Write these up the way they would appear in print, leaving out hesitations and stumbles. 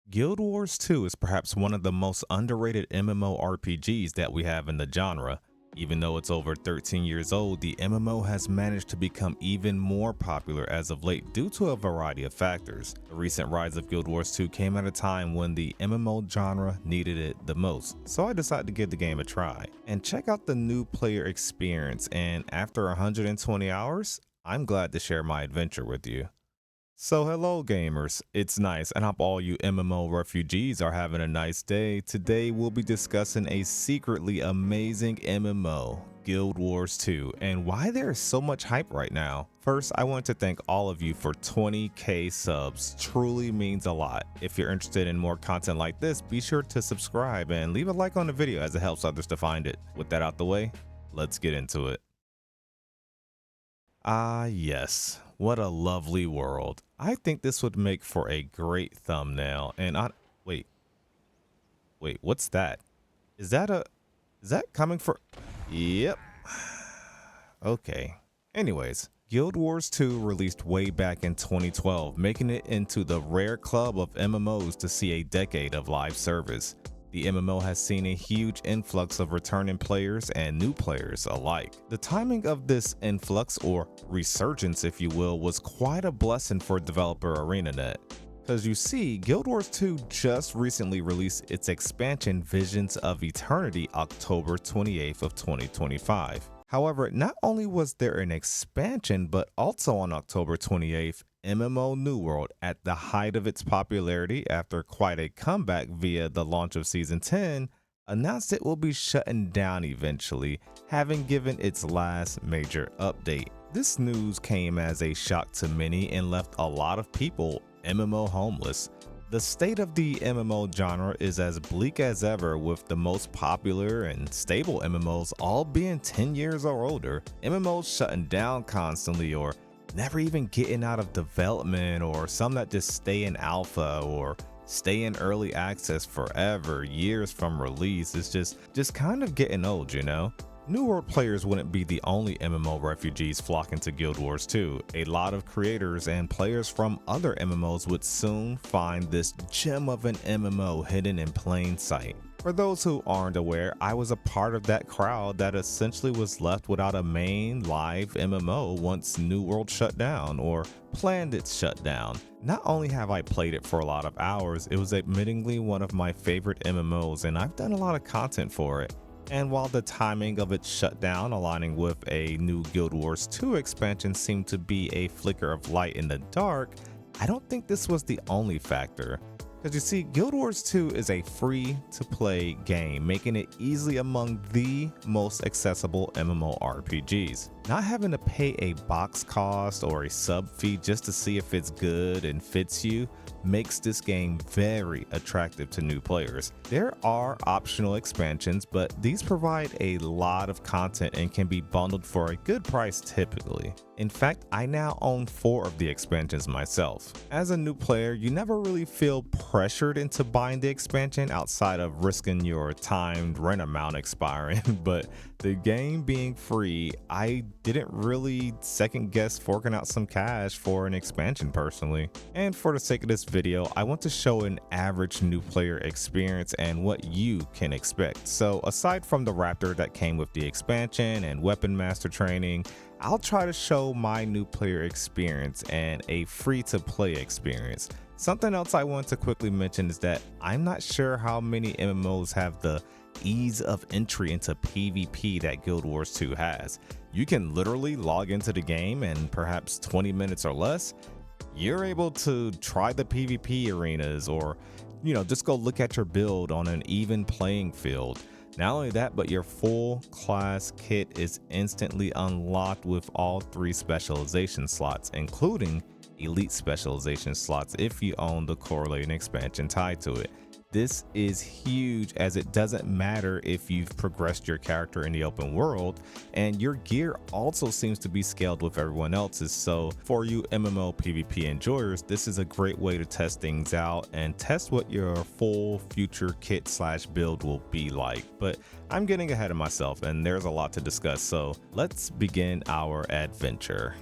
Guild Wars 2 is perhaps one of the most underrated MMORPGs that we have in the genre. Even though it's over 13 years old, the MMO has managed to become even more popular as of late due to a variety of factors. The recent rise of Guild Wars 2 came at a time when the MMO genre needed it the most, so I decided to give the game a try and check out the new player experience, and after 120 hours, I'm glad to share my adventure with you. So hello gamers, it's Nyce, and hope all you MMO refugees are having a nice day. Today we'll be discussing a secretly amazing MMO, Guild Wars 2, and why there's so much hype right now. First, I want to thank all of you for 20k subs, truly means a lot. If you're interested in more content like this, be sure to subscribe and leave a like on the video as it helps others to find it. With that out the way, let's get into it. Ah yes, what a lovely world. I think this would make for a great thumbnail. And wait, what's that? Is that coming for? Yep. Okay. Anyways, Guild Wars 2 released way back in 2012, making it into the rare club of MMOs to see a decade of live service. The MMO has seen a huge influx of returning players and new players alike. The timing of this influx, or resurgence if you will, was quite a blessing for developer ArenaNet. Because you see, Guild Wars 2 just recently released its expansion Visions of Eternity October 28th of 2025. However, not only was there an expansion, but also on October 28th, MMO New World, at the height of its popularity after quite a comeback via the launch of Season 10, announced it will be shutting down eventually, having given its last major update. This news came as a shock to many and left a lot of people MMO homeless. The state of the MMO genre is as bleak as ever, with the most popular and stable MMOs all being 10 years or older, MMOs shutting down constantly or never even getting out of development, or some that just stay in alpha or stay in early access forever, years from release. It's just kind of getting old, you know? New World players wouldn't be the only MMO refugees flocking to Guild Wars 2. A lot of creators and players from other MMOs would soon find this gem of an MMO hidden in plain sight. For those who aren't aware, I was a part of that crowd that essentially was left without a main live MMO once New World shut down, or planned its shutdown. Not only have I played it for a lot of hours, it was admittingly one of my favorite MMOs, and I've done a lot of content for it. And while the timing of its shutdown aligning with a new Guild Wars 2 expansion seemed to be a flicker of light in the dark, I don't think this was the only factor. Because you see, Guild Wars 2 is a free-to-play game, making it easily among the most accessible MMORPGs. Not having to pay a box cost or a sub fee just to see if it's good and fits you makes this game very attractive to new players. There are optional expansions, but these provide a lot of content and can be bundled for a good price typically. In fact, I now own 4 of the expansions myself. As a new player, you never really feel pressured into buying the expansion outside of risking your timed rent amount expiring, but the game being free, I didn't really second guess forking out some cash for an expansion personally. And for the sake of this video, I want to show an average new player experience and what you can expect. So aside from the Raptor that came with the expansion and Weapon Master training, I'll try to show my new player experience and a free-to-play experience. Something else I want to quickly mention is that I'm not sure how many MMOs have the ease of entry into PvP that Guild Wars 2 has. You can literally log into the game and perhaps 20 minutes or less, you're able to try the PvP arenas, or just go look at your build on an even playing field. Not only that, but your full class kit is instantly unlocked with all 3 specialization slots, including elite specialization slots if you own the correlating expansion tied to it. This is huge, as it doesn't matter if you've progressed your character in the open world, and your gear also seems to be scaled with everyone else's. So for you MMO PvP enjoyers, this is a great way to test things out and test what your full future kit slash build will be like. But I'm getting ahead of myself and there's a lot to discuss, so let's begin our adventure.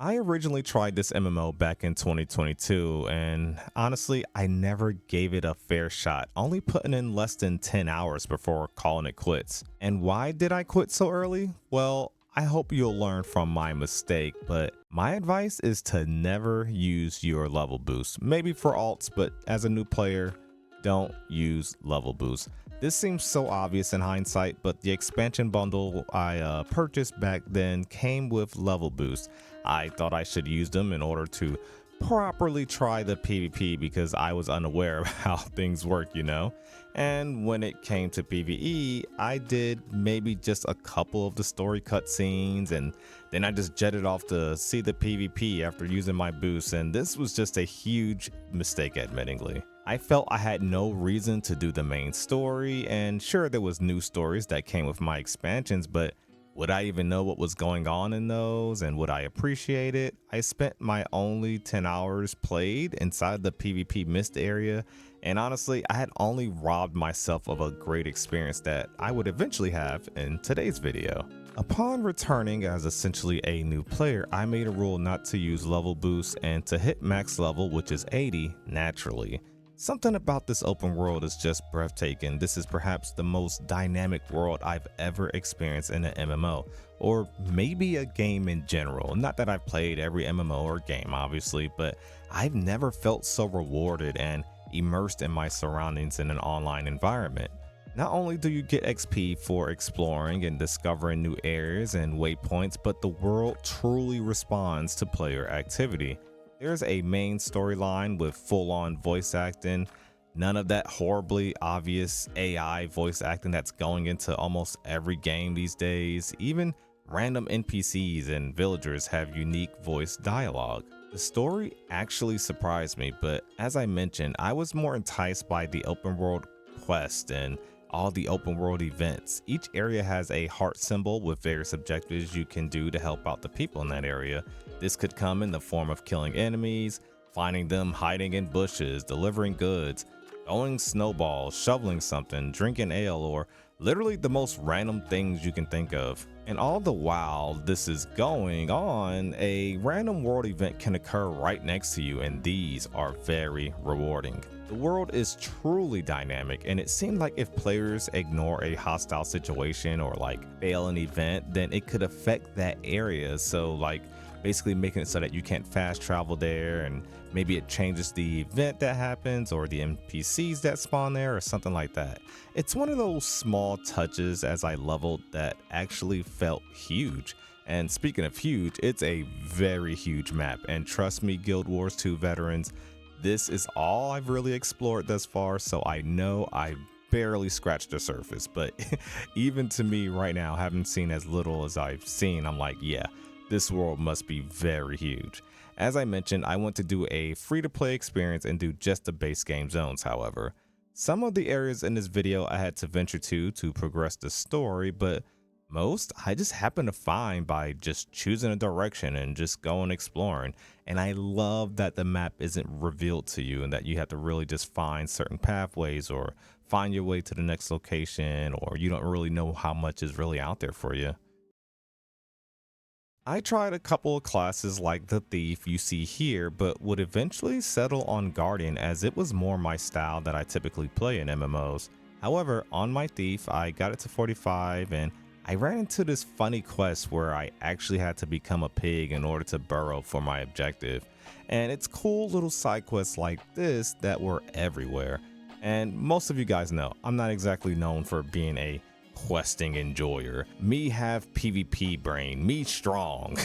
I originally tried this MMO back in 2022, and honestly, I never gave it a fair shot, only putting in less than 10 hours before calling it quits. And why did I quit so early? Well, I hope you'll learn from my mistake, but my advice is to never use your level boost. Maybe for alts, but as a new player, don't use level boost. This seems so obvious in hindsight, but the expansion bundle I purchased back then came with level boost. I thought I should use them in order to properly try the PvP because I was unaware of how things work, you know? And when it came to PvE, I did maybe just a couple of the story cutscenes, and then I just jetted off to see the PvP after using my boost, and this was just a huge mistake, admittingly. I felt I had no reason to do the main story, and sure, there was new stories that came with my expansions, but would I even know what was going on in those, and would I appreciate it? I spent my only 10 hours played inside the PvP mist area, and honestly, I had only robbed myself of a great experience that I would eventually have in today's video. Upon returning as essentially a new player, I made a rule not to use level boosts and to hit max level, which is 80, naturally. Something about this open world is just breathtaking. This is perhaps the most dynamic world I've ever experienced in an MMO, or maybe a game in general. Not that I've played every MMO or game, obviously, but I've never felt so rewarded and immersed in my surroundings in an online environment. Not only do you get XP for exploring and discovering new areas and waypoints, but the world truly responds to player activity. There's a main storyline with full-on voice acting, none of that horribly obvious AI voice acting that's going into almost every game these days. Even random NPCs and villagers have unique voice dialogue. The story actually surprised me, but as I mentioned, I was more enticed by the open world quest and all the open world events. Each area has a heart symbol with various objectives you can do to help out the people in that area. This could come in the form of killing enemies, finding them hiding in bushes, delivering goods, throwing snowballs, shoveling something, drinking ale, or literally the most random things you can think of. And all the while this is going on, a random world event can occur right next to you, and these are very rewarding. The world is truly dynamic, and it seemed like if players ignore a hostile situation or fail an event, then it could affect that area. So basically making it so that you can't fast travel there, and maybe it changes the event that happens or the NPCs that spawn there or something like that. It's one of those small touches as I leveled that actually felt huge. And speaking of huge, it's a very huge map, and trust me, Guild Wars 2 veterans, this is all I've really explored thus far, so I know I barely scratched the surface. But even to me right now, having seen as little as I've seen, I'm like, yeah, this world must be very huge. As I mentioned, I want to do a free-to-play experience and do just the base game zones, however. Some of the areas in this video I had to venture to progress the story, but most I just happened to find by just choosing a direction and just going exploring. And I love that the map isn't revealed to you and that you have to really just find certain pathways or find your way to the next location, or you don't really know how much is really out there for you. I tried a couple of classes like the Thief you see here, but would eventually settle on Guardian as it was more my style that I typically play in MMOs. However, on my Thief, I got it to 45 and I ran into this funny quest where I actually had to become a pig in order to burrow for my objective. And it's cool little side quests like this that were everywhere. And most of you guys know, I'm not exactly known for being a questing enjoyer. Me have PvP brain, me strong.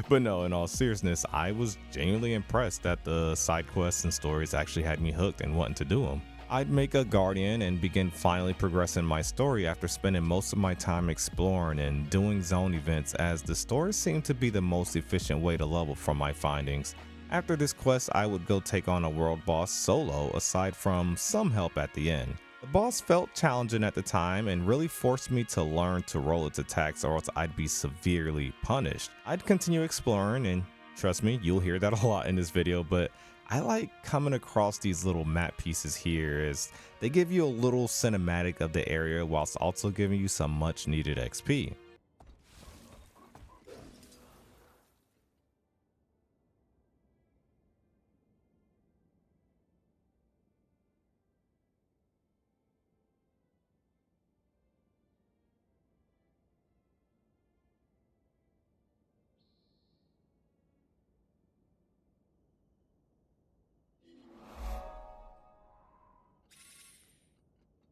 But no, in all seriousness, I was genuinely impressed that the side quests and stories actually had me hooked and wanting to do them. I'd make a guardian and begin finally progressing my story after spending most of my time exploring and doing zone events, as the story seemed to be the most efficient way to level from my findings. After this quest, I would go take on a world boss solo aside from some help at the end. The boss felt challenging at the time and really forced me to learn to roll its attacks, or else I'd be severely punished. I'd continue exploring, and trust me, you'll hear that a lot in this video, but I like coming across these little map pieces here as they give you a little cinematic of the area whilst also giving you some much needed XP.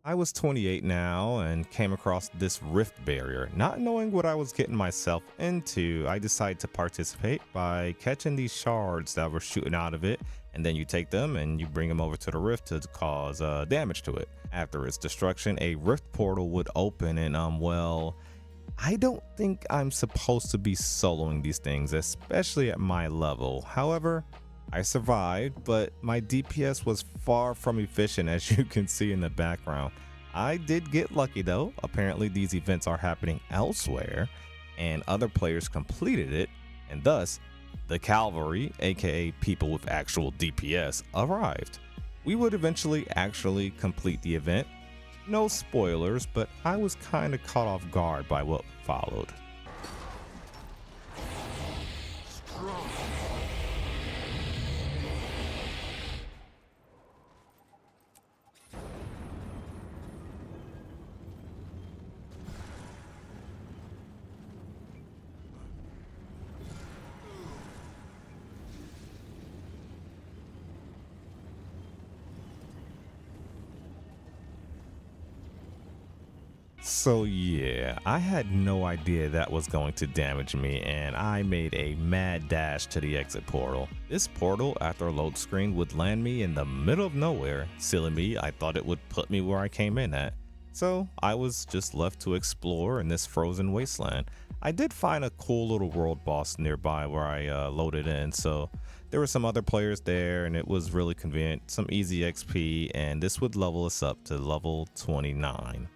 I was 28 now and came across this rift barrier. Not knowing what I was getting myself into, I decided to participate by catching these shards that were shooting out of it, and then you take them and you bring them over to the rift to cause damage to it. After its destruction, a rift portal would open, and well, I don't think I'm supposed to be soloing these things, especially at my level. However, I survived, but my DPS was far from efficient, as you can see in the background. I did get lucky though. Apparently these events are happening elsewhere and other players completed it, and thus the cavalry, aka people with actual DPS, arrived. We would eventually actually complete the event. No spoilers, but I was kind of caught off guard by what followed. So yeah, I had no idea that was going to damage me, and I made a mad dash to the exit portal. This portal, after a load screen, would land me in the middle of nowhere. Silly me, I thought it would put me where I came in at. So I was just left to explore in this frozen wasteland. I did find a cool little world boss nearby where I loaded in, so there were some other players there and it was really convenient. Some easy XP, and this would level us up to level 29.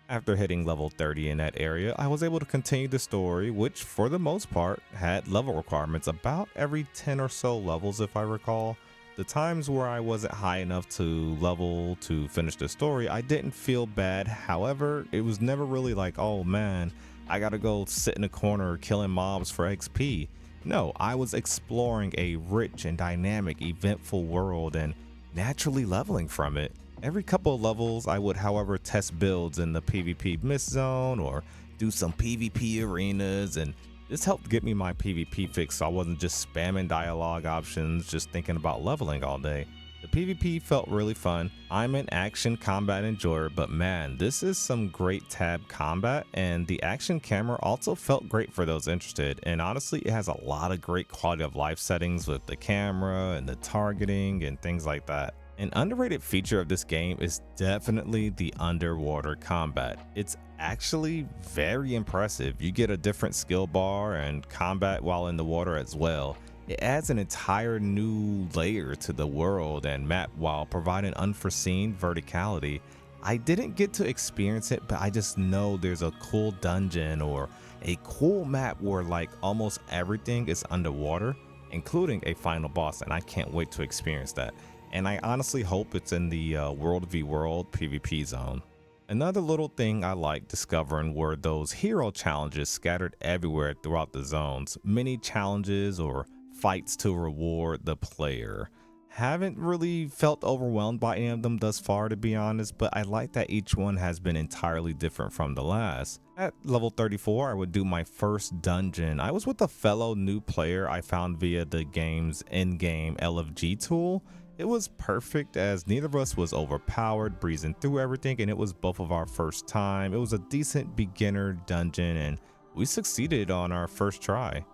After hitting level 30 in that area, I was able to continue the story, which for the most part had level requirements about every 10 or so levels if I recall. The times where I wasn't high enough to level to finish the story, I didn't feel bad. However, it was never really like, oh man, I gotta go sit in a corner killing mobs for XP. No, I was exploring a rich and dynamic, eventful world and naturally leveling from it. Every couple of levels, I would, however, test builds in the PvP mist zone or do some PvP arenas, and this helped get me my PvP fix so I wasn't just spamming dialogue options, just thinking about leveling all day. The PvP felt really fun. I'm an action combat enjoyer, but man, this is some great tab combat, and the action camera also felt great for those interested, and honestly, it has a lot of great quality of life settings with the camera and the targeting and things like that. An underrated feature of this game is definitely the underwater combat. It's actually very impressive. You get a different skill bar and combat while in the water as well. It adds an entire new layer to the world and map while providing unforeseen verticality. I didn't get to experience it, but I just know there's a cool dungeon or a cool map where like almost everything is underwater, including a final boss, and I can't wait to experience that. And I honestly hope it's in the World v World PvP zone. Another little thing I liked discovering were those hero challenges scattered everywhere throughout the zones. Mini challenges or fights to reward the player. Haven't really felt overwhelmed by any of them thus far, to be honest, but I like that each one has been entirely different from the last. At level 34, I would do my first dungeon. I was with a fellow new player I found via the game's in-game LFG tool. It was perfect as neither of us was overpowered, breezing through everything, and it was both of our first time. It was a decent beginner dungeon and we succeeded on our first try.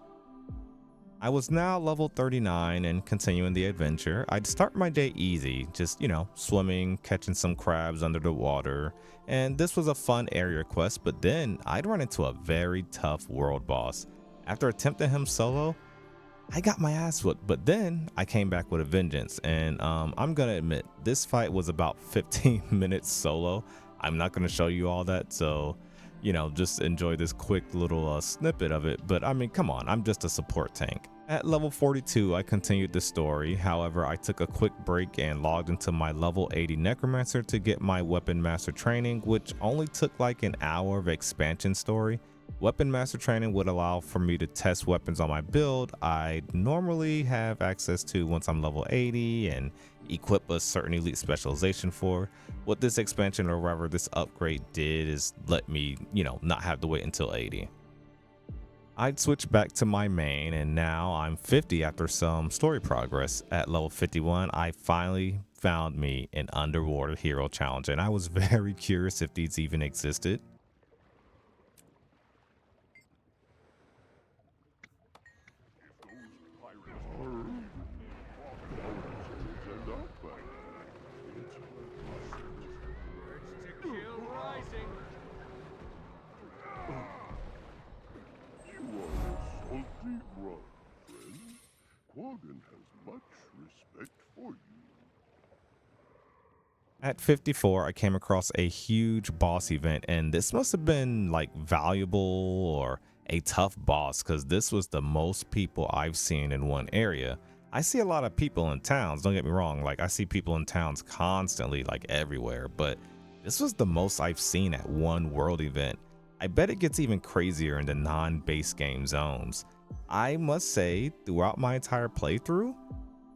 I was now level 39 and continuing the adventure. I'd start my day easy, just, swimming, catching some crabs under the water, and this was a fun area quest, but then I'd run into a very tough world boss. After attempting him solo, I got my ass whooped, but then I came back with a vengeance, and I'm gonna admit this fight was about 15 minutes solo. I'm not gonna show you all that, so just enjoy this quick little snippet of it. But I mean, come on, I'm just a support tank. At level 42, I continued the story. However, I took a quick break and logged into my level 80 necromancer to get my weapon master training, which only took like an hour of expansion story. Weapon master training would allow for me to test weapons on my build I normally have access to once I'm level 80 and equip a certain elite specialization for. What this expansion, or rather this upgrade, did is let me, not have to wait until 80. I'd switch back to my main, and now I'm 50 after some story progress. At level 51, I finally found me an underwater hero challenge, and I was very curious if these even existed. At 54, I came across a huge boss event, and this must have been like valuable or a tough boss because this was the most people I've seen in one area. I see a lot of people in towns, don't get me wrong, like I see people in towns constantly, like everywhere, but this was the most I've seen at one world event. I bet it gets even crazier in the non-base game zones. I must say, throughout my entire playthrough,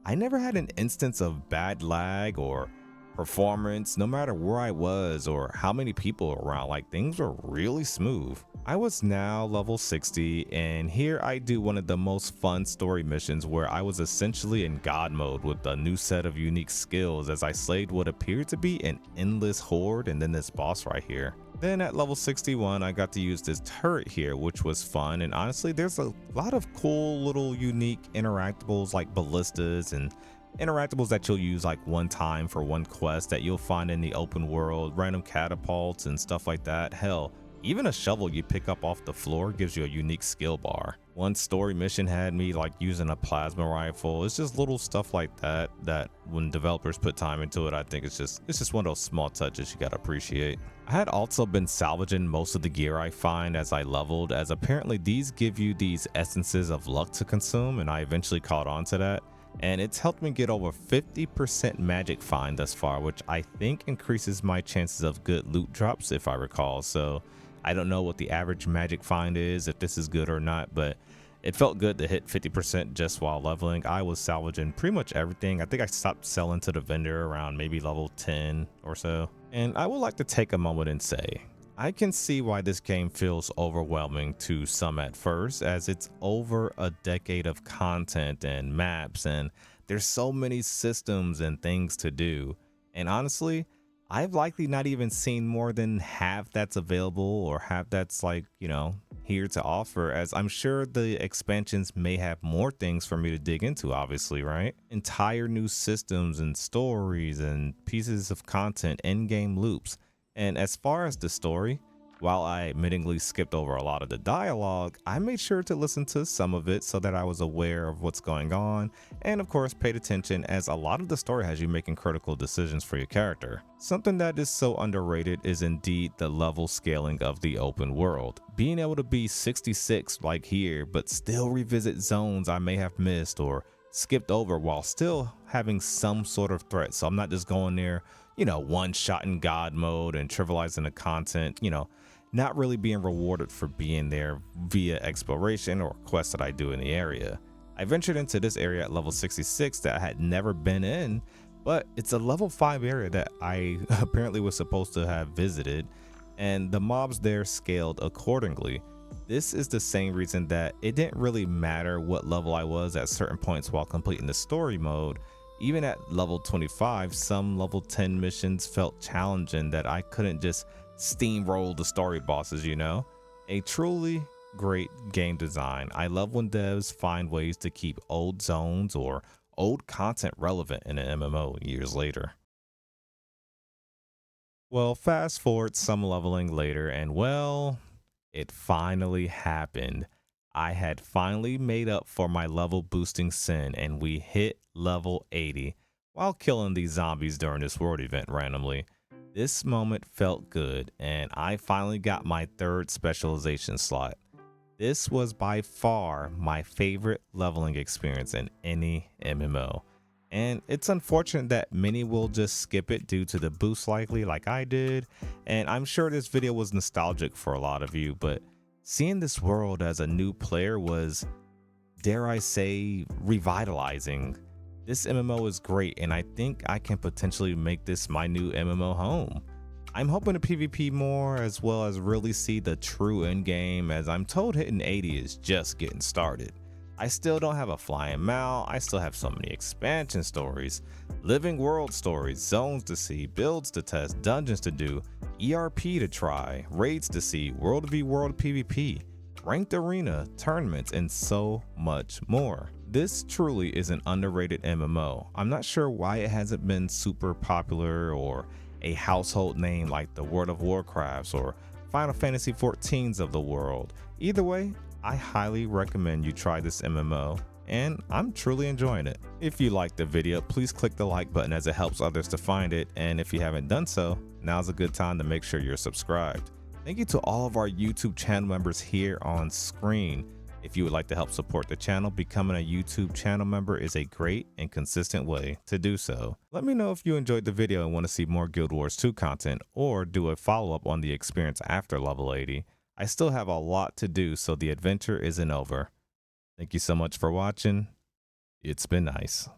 I never had an instance of bad lag or performance, no matter where I was or how many people were around. Like, things were really smooth. I was now level 60, and here I do one of the most fun story missions where I was essentially in god mode with a new set of unique skills as I slayed what appeared to be an endless horde and then this boss right here. Then at level 61, I got to use this turret here, which was fun, and honestly there's a lot of cool little unique interactables like ballistas and interactables that you'll use like one time for one quest that you'll find in the open world, random catapults and stuff like that. Hell, even a shovel you pick up off the floor gives you a unique skill bar. One story mission had me like using a plasma rifle. It's just little stuff like that when developers put time into it, I think it's just one of those small touches you gotta appreciate. I had also been salvaging most of the gear I find as I leveled, as apparently these give you these essences of luck to consume, and I eventually caught on to that. And it's helped me get over 50% magic find thus far, which I think increases my chances of good loot drops if I recall. So I don't know what the average magic find is, if this is good or not, but it felt good to hit 50% just while leveling. I was salvaging pretty much everything. I think I stopped selling to the vendor around maybe level 10 or so. And I would like to take a moment and say, I can see why this game feels overwhelming to some at first, as it's over a decade of content and maps, and there's so many systems and things to do. And honestly, I've likely not even seen more than half that's available or half that's like, here to offer, as I'm sure the expansions may have more things for me to dig into, obviously, right? Entire new systems and stories and pieces of content, in-game loops. And as far as the story, while I admittingly skipped over a lot of the dialogue, I made sure to listen to some of it so that I was aware of what's going on, and of course paid attention, as a lot of the story has you making critical decisions for your character. Something that is so underrated is indeed the level scaling of the open world. Being able to be 66 like here, but still revisit zones I may have missed or skipped over while still having some sort of threat. So I'm not just going there, one shot in god mode and trivializing the content, not really being rewarded for being there via exploration or quests that I do in the area. I ventured into this area at level 66 that I had never been in, but it's a level 5 area that I apparently was supposed to have visited, and the mobs there scaled accordingly. This is the same reason that it didn't really matter what level I was at certain points while completing the story mode. Even at level 25, some level 10 missions felt challenging that I couldn't just steamroll the story bosses, A truly great game design. I love when devs find ways to keep old zones or old content relevant in an MMO years later. Well, fast forward some leveling later, and well, it finally happened. I had finally made up for my level boosting sin, and we hit level 80 while killing these zombies during this world event randomly. This moment felt good, and I finally got my third specialization slot. This was by far my favorite leveling experience in any MMO. And it's unfortunate that many will just skip it due to the boost likely like I did, and I'm sure this video was nostalgic for a lot of you, but Seeing this world as a new player was, dare I say, revitalizing. This MMO is great, and I think I can potentially make this my new MMO home. I'm hoping to PvP more, as well as really see the true endgame, as I'm told hitting 80 is just getting started. I still don't have a flying mount, I still have so many expansion stories, living world stories, zones to see, builds to test, dungeons to do, ERP to try, raids to see, world v world PvP, ranked arena, tournaments, and so much more. This truly is an underrated MMO. I'm not sure why it hasn't been super popular or a household name like the World of Warcrafts or Final Fantasy XIVs of the world. Either way, I highly recommend you try this MMO, and I'm truly enjoying it. If you liked the video, please click the like button as it helps others to find it, and if you haven't done so, now's a good time to make sure you're subscribed. Thank you to all of our YouTube channel members here on screen. If you would like to help support the channel, becoming a YouTube channel member is a great and consistent way to do so. Let me know if you enjoyed the video and want to see more Guild Wars 2 content, or do a follow-up on the experience after level 80. I still have a lot to do, so the adventure isn't over. Thank you so much for watching. It's been nice.